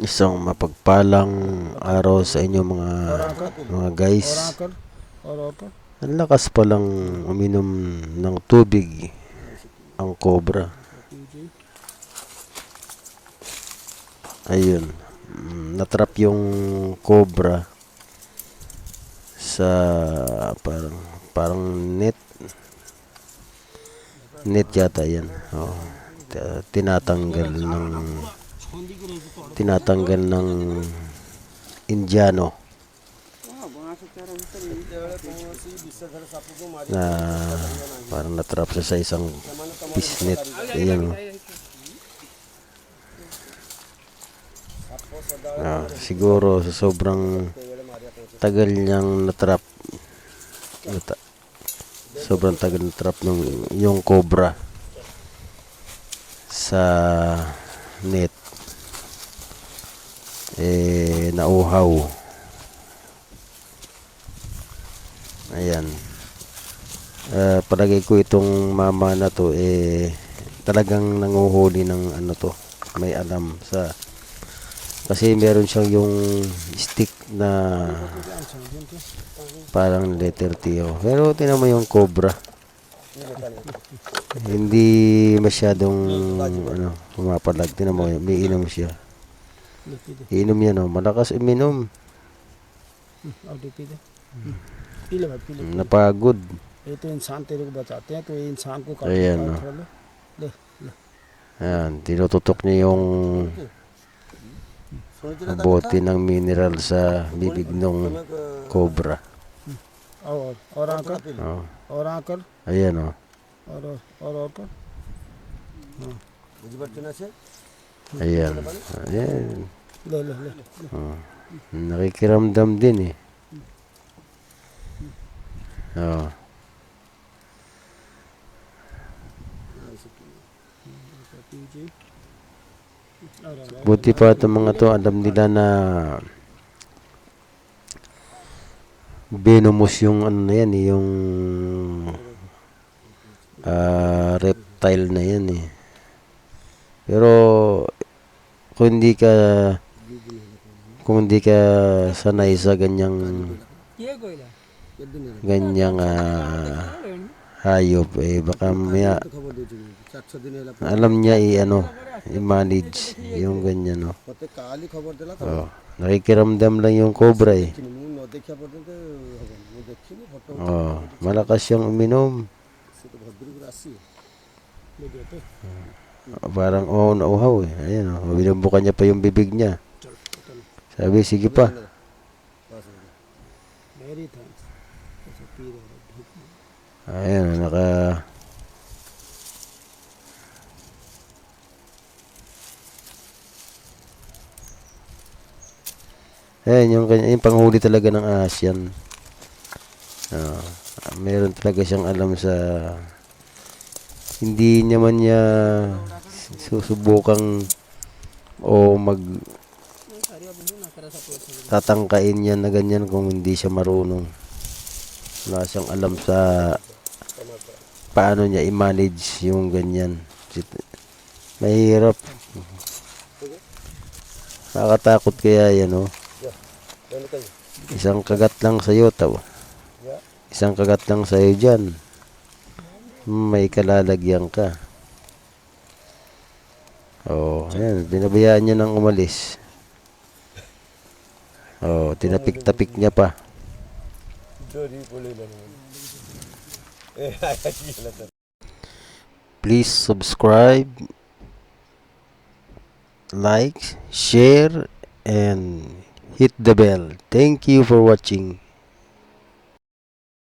Isang mapagpalang araw sa inyo mga guys. Ang lakas palang uminom ng tubig ang cobra. Ayun. Natrap yung cobra sa parang net yata yan. Oh. Tinatanggal ng Indiano na parang natrap siya sa isang pisnet. Ayan, siguro sa sobrang tagal niyang sobrang tagal natrap ng yung cobra sa net, nauhaw. Ayan. Palagay ko itong mama na to talagang nanguhuli ng ano to, may alam sa, kasi meron siyang yung stick na parang letter T. Pero tinan mo yung cobra, hindi masyadong pumapalag. Tinan mo, may inom siya. Inom yan, malakas uminom. Napagod. Ayan, ayan, tinututok niya yung bote ng mineral sa bibig ng cobra. Ayan, ayan, ayan. Nakikiramdam din Buti pa itong mga to, alam nila na venomous yung ano na yan, yung reptile na yan Pero kung hindi ka sanay sa ganyang hayop, baka maya alam niya i-manage yung ganyan nakikiramdam lang yung cobra malakas siyang uminom. Parang nauhaw ayan binumbukan niya pa yung bibig niya, sabi sige pa. Ayan, ayan yung panghuli talaga ng ahas yan. Meron talaga siyang alam sa, hindi naman niya susubukang o tatangkain yan na ganyan kung hindi siya marunong. Wala siyang alam sa paano niya i-manage yung ganyan. Mahirap. Nakakatakot kaya yan Isang kagat lang sa'yo Isang kagat lang sa'yo dyan, may kalalagyan ka. Ayan, binabayaan niya nang umalis. Tinapik-tapik niya pa. Please subscribe, like, share, and hit the bell. Thank you for watching.